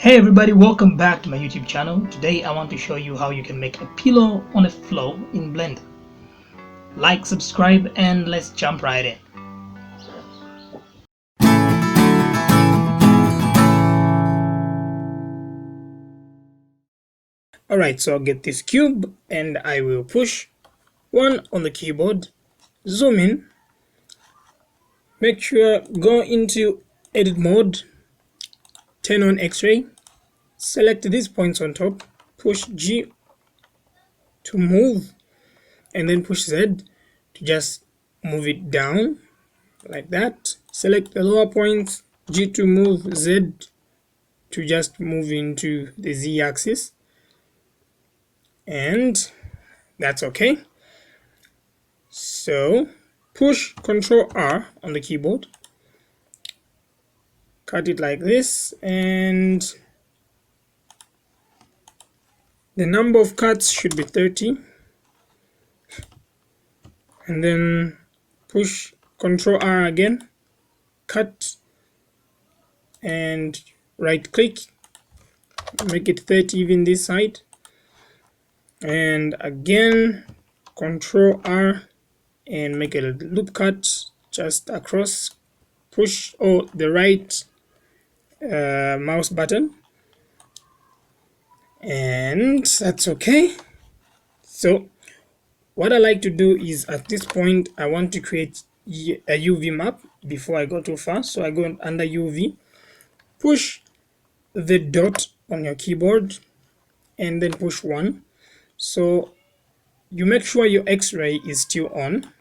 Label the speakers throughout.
Speaker 1: Hey everybody, welcome back to my YouTube channel. Today I want to show you how you can make a pillow on a flow in Blender. Like, subscribe, and let's jump right in. Alright, so I'll get this cube and I will push 1 on the keyboard, zoom in, make sure go into edit mode, turn on X-ray, select these points on top, push G to move, and then push Z to just move it down like that. Select the lower points, G to move, Z to just move into the Z axis, and that's okay. So push Ctrl R on the keyboard, cut it like this, and the number of cuts should be 30, and then push Ctrl R again, cut, and right click, make it 30 even this side, and again Ctrl R and make a loop cut just across, push the right mouse button, and that's okay. So what I like to do is at this point I want to create a UV map before I go too far. So I go under UV, push the dot on your keyboard and then push 1. So you make sure your X-ray is still on.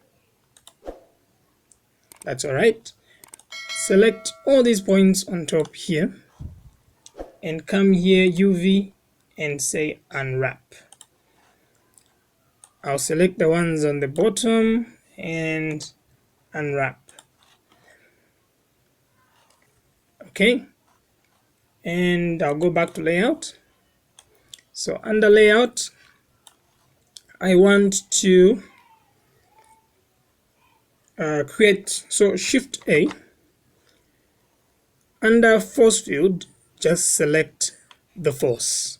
Speaker 1: That's alright. Select all these points on top here and come here UV and say unwrap. I'll select the ones on the bottom and unwrap. Okay, and I'll go back to layout. So under layout I want to create, so Shift A, under force field just select the force.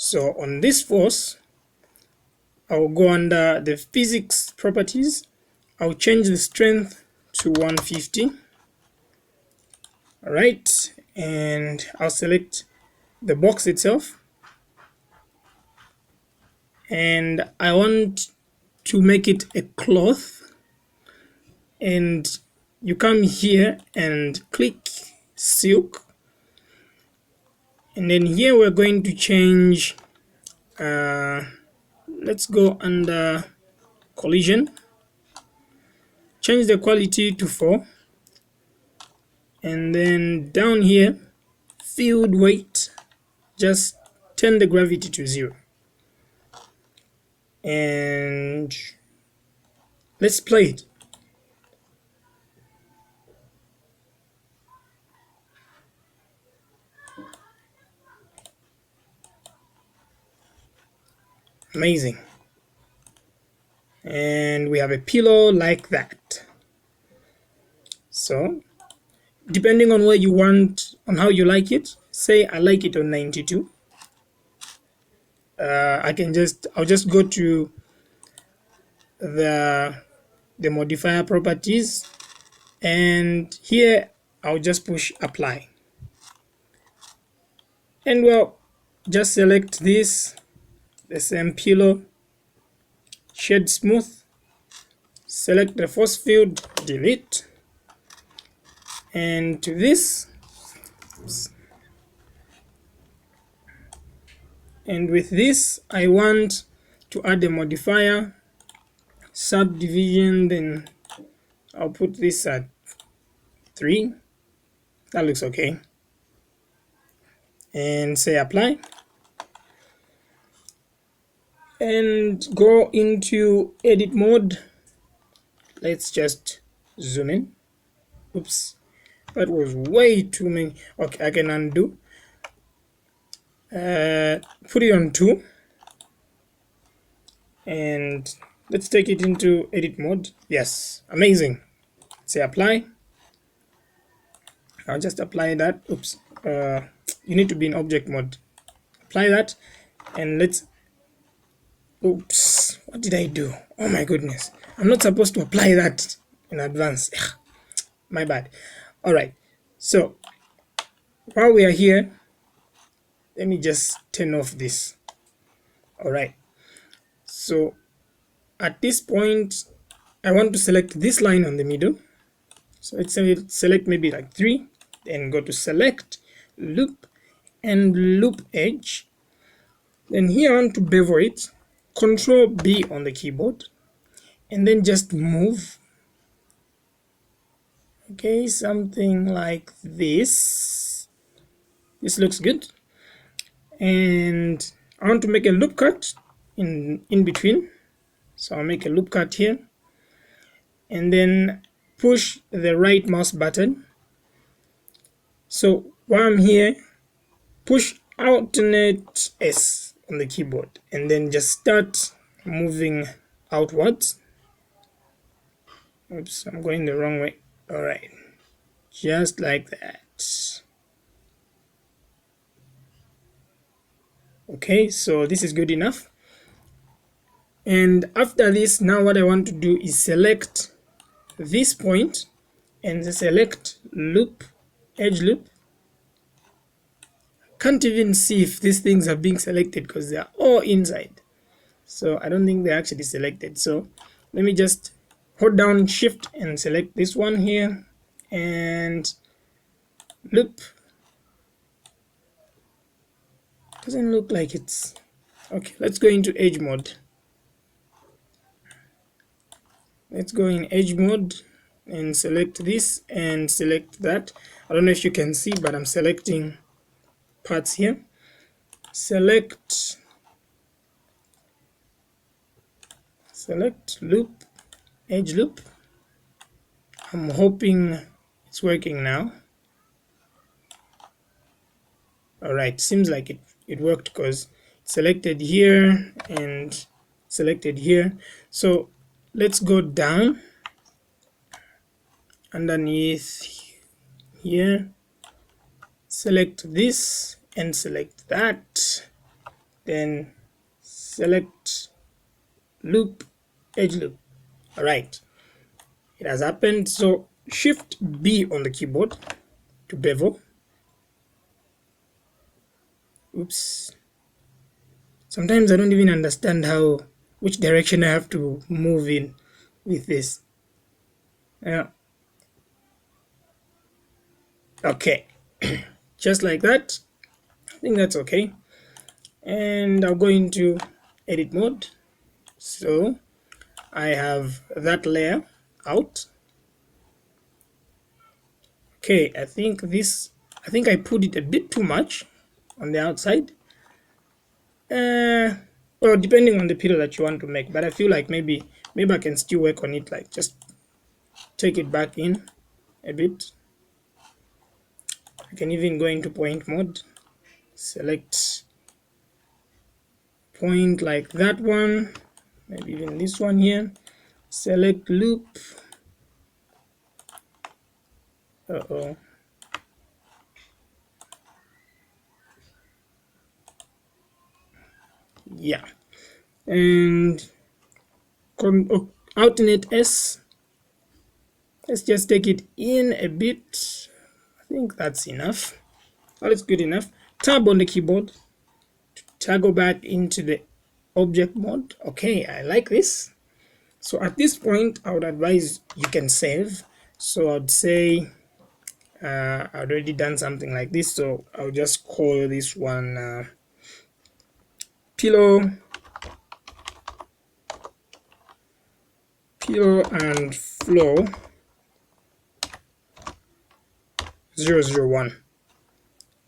Speaker 1: So on this force I'll go under the physics properties, I'll change the strength to 150. Alright, and I'll select the box itself, and I want to make it a cloth, and you come here and click silk, and then here we're going to change, let's go under collision, change the quality to 4, and then down here field weight just turn the gravity to 0, and let's play it. Amazing. And we have a pillow like that. So depending on where you want, on how you like it, say I like it on 92, I'll just go to the modifier properties, and here I'll just push apply, and well, just select this, the same pillow, shade smooth, select the force field, delete, and to this, and with this I want to add a modifier, subdivision, then I'll put this at 3, that looks okay, and say apply, and go into edit mode. Let's just zoom in. Oops, that was way too many. Okay, I can undo, put it on 2, and let's take it into edit mode. Yes, amazing. Say apply. I'll just apply that. Oops, you need to be in object mode. Apply that, and let's, oops, what did I do? Oh my goodness, I'm not supposed to apply that in advance. My bad. All right, so while we are here, let me just turn off this. All right, so at this point I want to select this line on the middle. So let's say select maybe like 3, then go to select, loop, and loop edge. Then here I want to bevel it, Control B on the keyboard, and then just move. Okay, something like this. This looks good. And I want to make a loop cut in between. So I'll make a loop cut here, and then push the right mouse button. So while I'm here, push alternate S on the keyboard, and then just start moving outwards. Oops, I'm going the wrong way. All right, just like that. Okay, so this is good enough. And after this, now what I want to do is select this point and select loop, edge loop. Can't even see if these things are being selected because they are all inside. So I don't think they're actually selected. So let me just hold down shift and select this one here and loop. Doesn't look like it's okay. Let's go into edge mode. Let's go in edge mode and select this and select that. I don't know if you can see, but I'm selecting parts here. Select loop, edge loop. I'm hoping it's working now. All right, seems like it worked because it's selected here and selected here. So let's go down underneath here, select this and select that, then select loop, edge loop. All right, it has happened. So shift B on the keyboard to bevel. Oops, sometimes I don't even understand which direction I have to move in with this. Yeah, okay. Just like that. I think that's okay. And I'll go into edit mode. So I have that layer out. Okay, I think I put it a bit too much on the outside. Well, depending on the pillow that you want to make, but I feel like maybe I can still work on it, like just take it back in a bit. I can even go into point mode, select point like that one, maybe even this one here, select loop. Yeah, and alternate S. Let's just take it in a bit. I think that's enough. That is good enough. Tab on the keyboard to toggle back into the object mode. Okay, I like this. So at this point, I would advise you can save. So I'd say I've already done something like this. So I'll just call this one pillow and flow 001,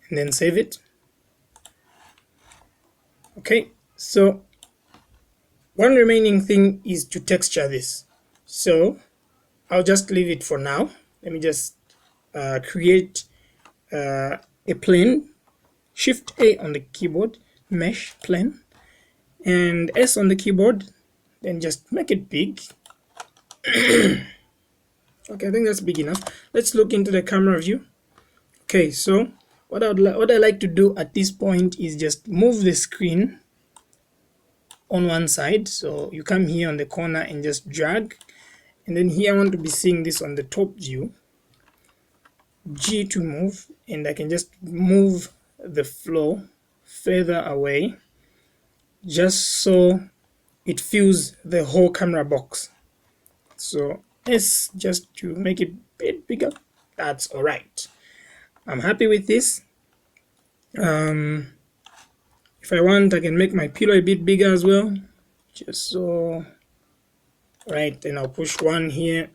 Speaker 1: and then save it. Okay, so one remaining thing is to texture this. So I'll just leave it for now. Let me just create a plane, Shift A on the keyboard, mesh plane, and S on the keyboard, then just make it big. Okay, I think that's big enough. Let's look into the camera view. Okay, so what I like to do at this point is just move the screen on one side. So you come here on the corner and just drag, and then here I want to be seeing this on the top view. G to move, and I can just move the flow further away just so it fills the whole camera box. So S just to make it a bit bigger. That's all right. I'm happy with this. If I want, I can make my pillow a bit bigger as well, just so. Right, then I'll push one here.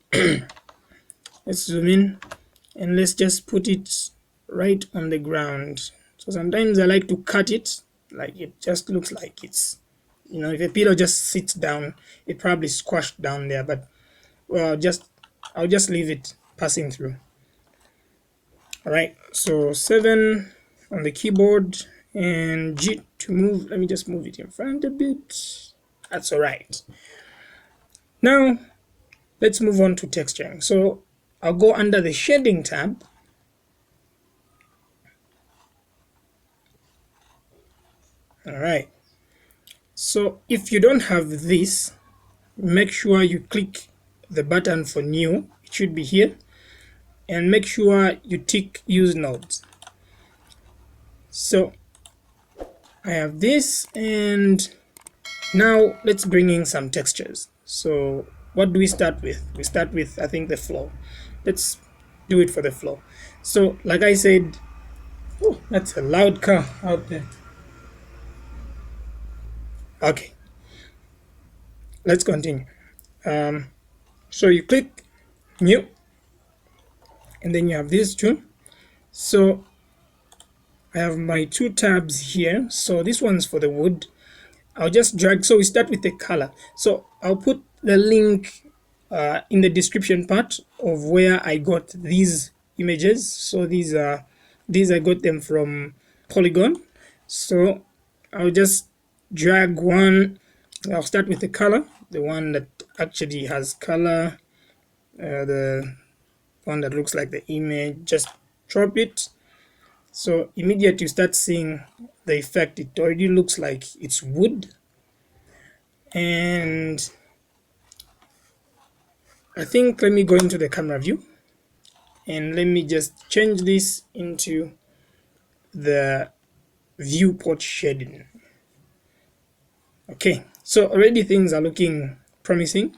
Speaker 1: Let's zoom in and let's just put it right on the ground. So sometimes I like to cut it, like it just looks like it's, you know, if a pillow just sits down, it probably squashed down there, but well, I'll just leave it passing through. All right, so 7 on the keyboard and G to move. Let me just move it in front a bit. That's all right. Now let's move on to texturing. So I'll go under the shading tab. All right, so if you don't have this, make sure you click the button for new. It should be here, and make sure you tick use nodes. So I have this, and now let's bring in some textures. So what do we start with? We start with, I think, the flow. Let's do it for the flow. So like I said, oh, that's a loud car out there. Okay, let's continue. So you click new, and then you have these two. So I have my 2 tabs here. So this one's for the wood. I'll just drag. So we start with the color. So I'll put the link in the description part of where I got these images. So these I got them from Polygon. So I'll just drag one. I'll start with the color, the one that actually has color, the one that looks like the image. Just drop it. So immediately you start seeing the effect. It already looks like it's wood. And I think, let me go into the camera view and let me just change this into the viewport shading. Okay, so already things are looking promising.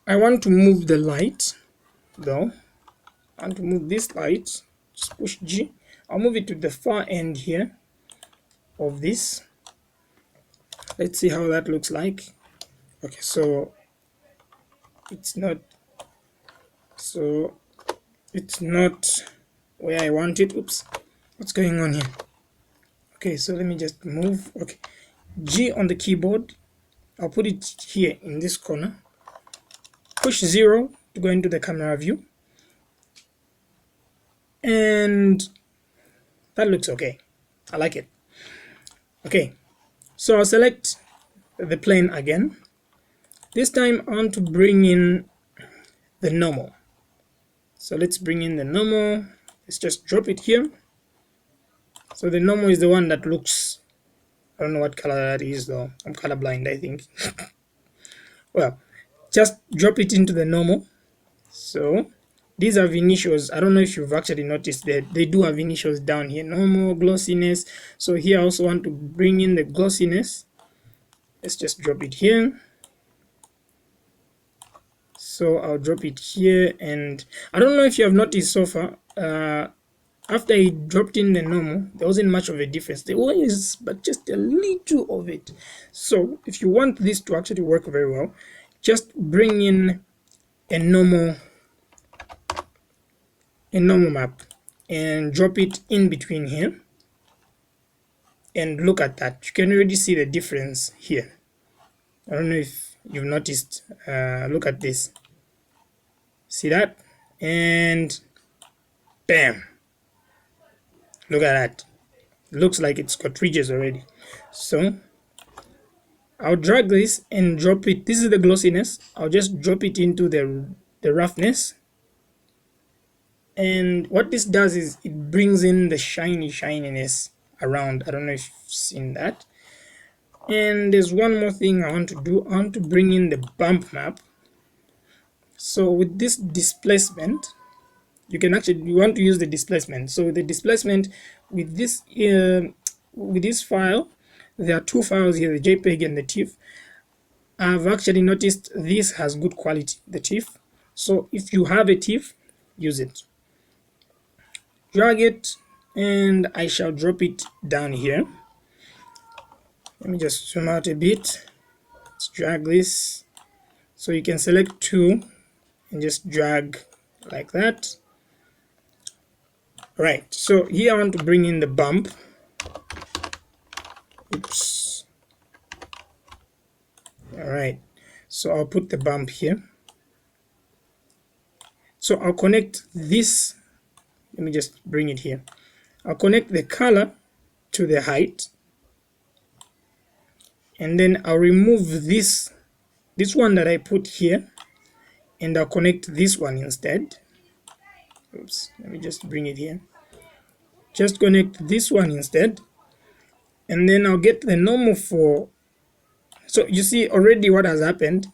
Speaker 1: I want to move the light though. I want to move this light. Just push G. I'll move it to the far end here of this. Let's see how that looks like. Okay, so it's not where I want it. Oops, what's going on here? Okay, so let me just move. Okay, G on the keyboard. I'll put it here in this corner. Push 0 to go into the camera view, and that looks okay. I like it. Okay, so I'll select the plane again. This time I want to bring in the normal. So let's bring in the normal. Let's just drop it here. So the normal is the one that looks, I don't know what color that is though. I'm colorblind, I think. Well, just drop it into the normal. So these are initials. I don't know if you've actually noticed that they do have initials down here. Normal, glossiness. So here I also want to bring in the glossiness. Let's just drop it here. So I'll drop it here, and I don't know if you have noticed so far, after I dropped in the normal, there wasn't much of a difference. There was, but just a little of it. So if you want this to actually work very well, just bring in a normal map and drop it in between here, and look at that. You can already see the difference here. I don't know if you've noticed. Look at this. See that? And bam, look at that. Looks like it's got ridges already. So I'll drag this and drop it. This is the glossiness. I'll just drop it into the roughness. And what this does is it brings in the shininess around. I don't know if you've seen that. And there's one more thing I want to do. I want to bring in the bump map. So with this displacement, you want to use the displacement. So with the displacement, with this file, there are two files here, the JPEG and the TIFF. I've actually noticed this has good quality, the TIFF. So if you have a TIFF, use it. Drag it, and I shall drop it down here. Let me just zoom out a bit. Let's drag this. So you can select two and just drag like that. Right, so here I want to bring in the bump. Oops. Alright, so I'll put the bump here. So I'll connect this. Let me just bring it here. I'll connect the color to the height, and then I'll remove this one that I put here, and I'll connect this one instead. Oops, let me just bring it here. Just connect this one instead, and then I'll get the normal for. So you see already what has happened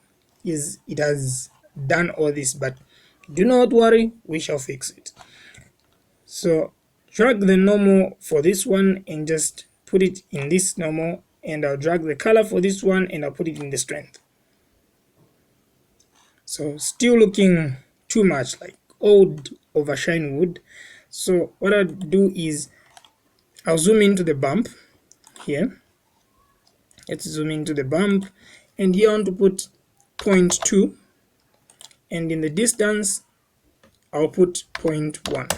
Speaker 1: is it has done all this, but do not worry, we shall fix it. So drag the normal for this one and just put it in this normal, and I'll drag the color for this one and I'll put it in the strength. So still looking too much like old overshine wood. So what I'll do is I'll zoom into the bump here. Let's zoom into the bump, and here I want to put 0.2, and in the distance I'll put 0.1.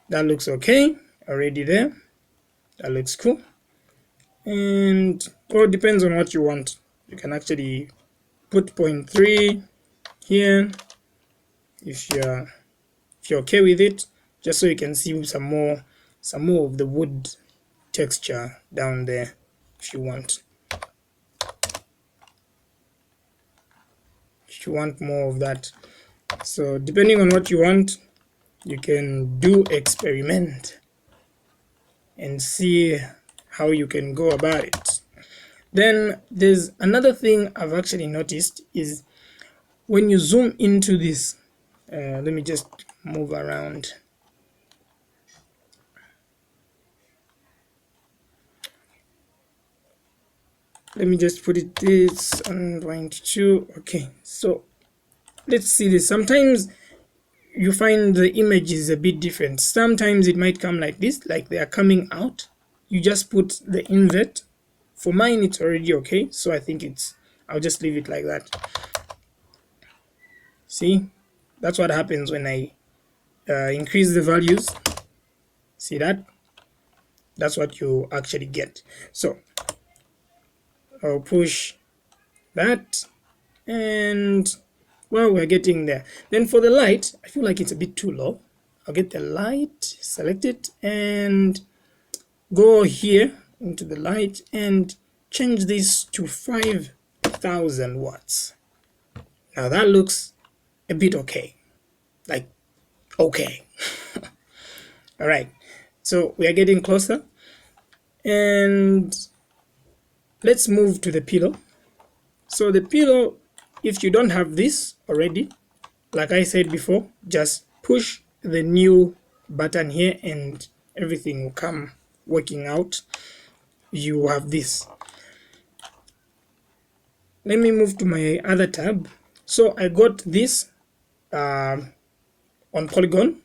Speaker 1: That looks okay already there. That looks cool. And well, it depends on what you want. You can actually put 0.3 here if you're okay with it, just so you can see some more of the wood texture down there if you want. If you want more of that. So depending on what you want, you can do experiment and see how you can go about it. Then there's another thing I've actually noticed is when you zoom into this, let me just move around. Let me just put it this on 22. Okay, so let's see this. Sometimes you find the image is a bit different. Sometimes it might come like this, like they are coming out. You just put the invert. For mine it's already okay, so I think I'll just leave it like that. See, that's what happens when I increase the values. See that? That's what you actually get. So I'll push that, and well, we're getting there. Then for the light, I feel like it's a bit too low. I'll get the light, select it, and go here into the light and change this to 5,000 watts. Now that looks a bit okay, like okay. All right, so we are getting closer, and let's move to the pillow. So the pillow, if you don't have this already, like I said before, just push the new button here and everything will come working out. You have this. Let me move to my other tab. So I got this on Polygon.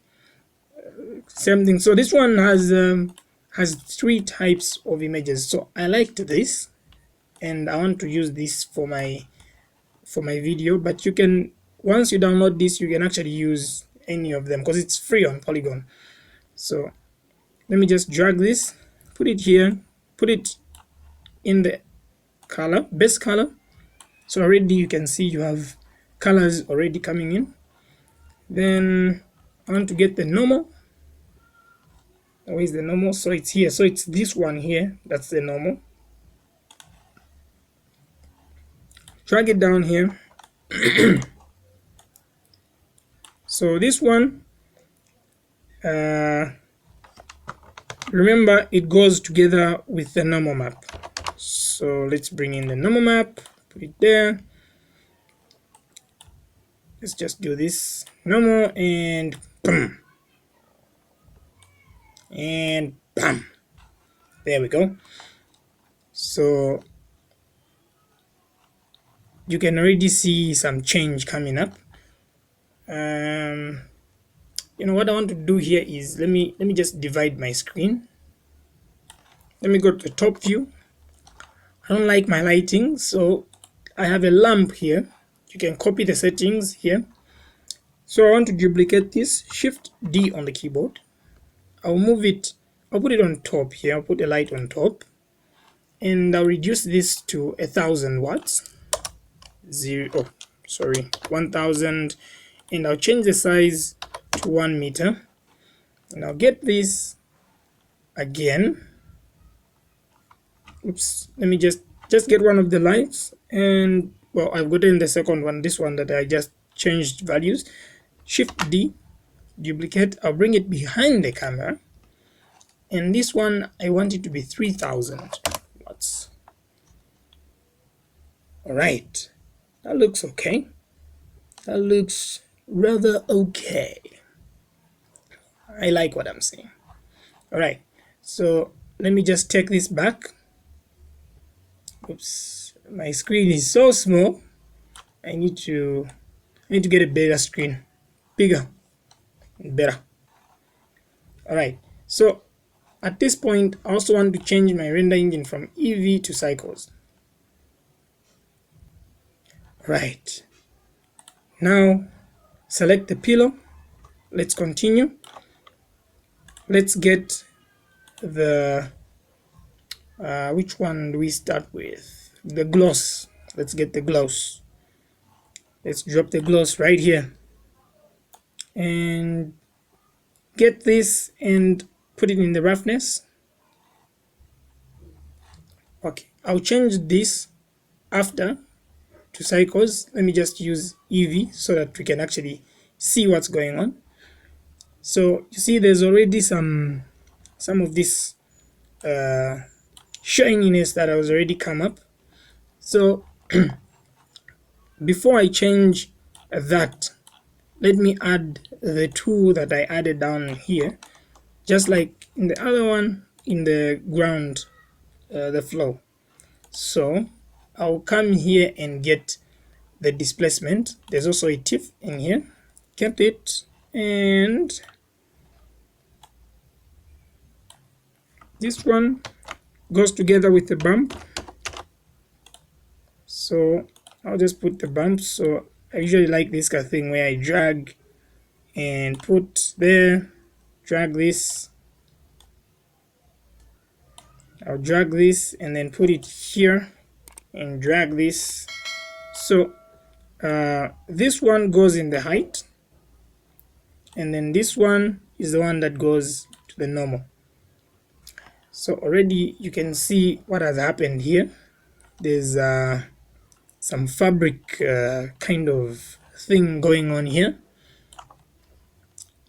Speaker 1: Same thing. So this one has three types of images. So I liked this, and I want to use this for my video. But you can, once you download this, you can actually use any of them because it's free on Polygon. So let me just drag this, put it here, put it in the color, base color. So already you can see you have colors already coming in. Then I want to get the normal. Where is the normal? So it's here. So it's this one here. That's the normal. Drag it down here. So this one, remember, it goes together with the normal map. So let's bring in the normal map, put it there. Let's just do this normal and boom, and bam. There we go. So you can already see some change coming up. You know what I want to do here is let me just divide my screen. Let me go to the top view. I don't like my lighting, so I have a lamp here. You can copy the settings here. So I want to duplicate this, Shift D on the keyboard. I'll move it, I'll put it on top here, I'll put a light on top, and I'll reduce this to 1000 watts. 1000, and I'll change the size to 1 meter, and I'll get this again. Oops, let me just get one of the lights, and well, I've gotten the second one, this one that I just changed values. Shift D, duplicate, I'll bring it behind the camera, and this one I want it to be 3000 watts. Alright, that looks okay. That looks rather okay. I like what I'm seeing. Alright, so let me just take this back. Oops, my screen is so small. I need to get a bigger screen, bigger and better. Alright, so at this point I also want to change my render engine from Eevee to Cycles. Right, now select the pillow. Let's continue. Let's get the which one do we start with? The gloss. Let's get the gloss. Let's drop the gloss right here and get this and put it in the roughness. Okay, I'll change this after to Cycles. Let me just use Eevee so that we can actually see what's going on. So you see there's already some of this shininess that has already come up. So before I change that, let me add the two that I added down here, just like in the other one, in the ground, the flow. So I'll come here and get the displacement. There's also a TIFF in here, get it, and this one goes together with the bump. So I'll just put the bumps. So I usually like this kind of thing where I drag and put there, drag this, I'll drag this and then put it here and drag this. So this one goes in the height, and then this one is the one that goes to the normal. So already you can see what has happened here. There's some fabric kind of thing going on here,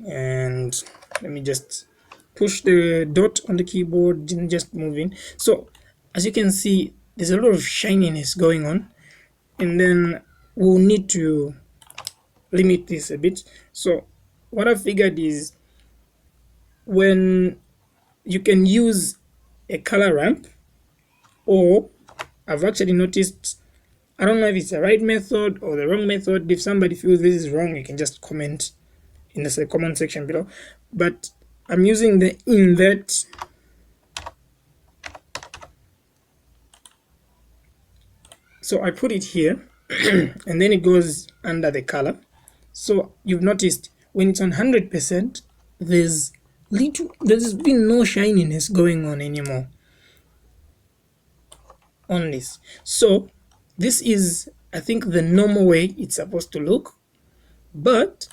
Speaker 1: and let me just push the dot on the keyboard and just move in. So as you can see, there's a lot of shininess going on, and then we'll need to limit this a bit. So what I figured is, when you can use a color ramp, or I've actually noticed, I don't know if it's the right method or the wrong method. If somebody feels this is wrong, you can just comment in the comment section below. But I'm using the invert. So I put it here and then it goes under the color. So you've noticed when it's on 100%, there's been no shininess going on anymore on this. So this is, I think, the normal way it's supposed to look. But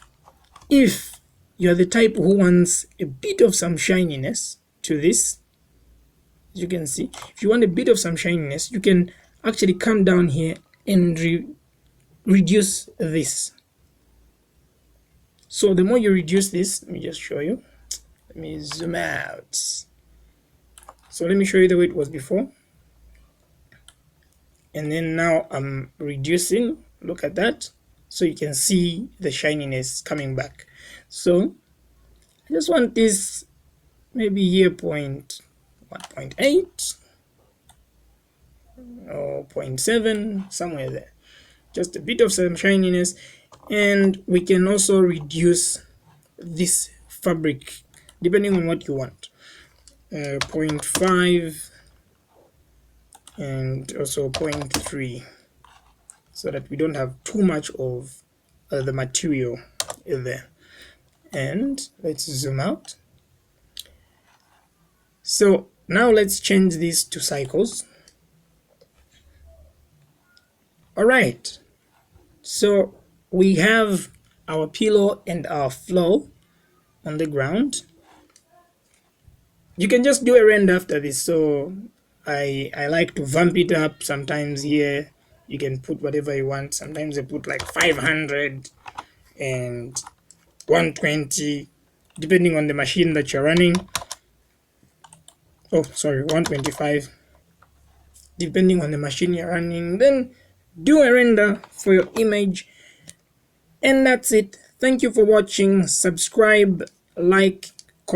Speaker 1: if you're the type who wants a bit of some shininess to this, as you can see, if you want a bit of some shininess, you can actually come down here and reduce this. So the more you reduce this, let me just show you. Let me zoom out. So let me show you the way it was before. And then now I'm reducing. Look at that. So you can see the shininess coming back. So I just want this maybe here 1.8 or 0.7, somewhere there. Just a bit of some shininess. And we can also reduce this fabric depending on what you want. 0.5 and also 0.3, so that we don't have too much of the material there. And let's zoom out. So now let's change this to cycles. Alright, so we have our pillow and our floor on the ground. You can just do a render after this. So I like to vamp it up. Sometimes here you can put whatever you want. Sometimes I put like 500 and 120 depending on the machine that you're running. Oh, sorry, 125 depending on the machine you're running. Then do a render for your image, and that's it. Thank you for watching. Subscribe, like,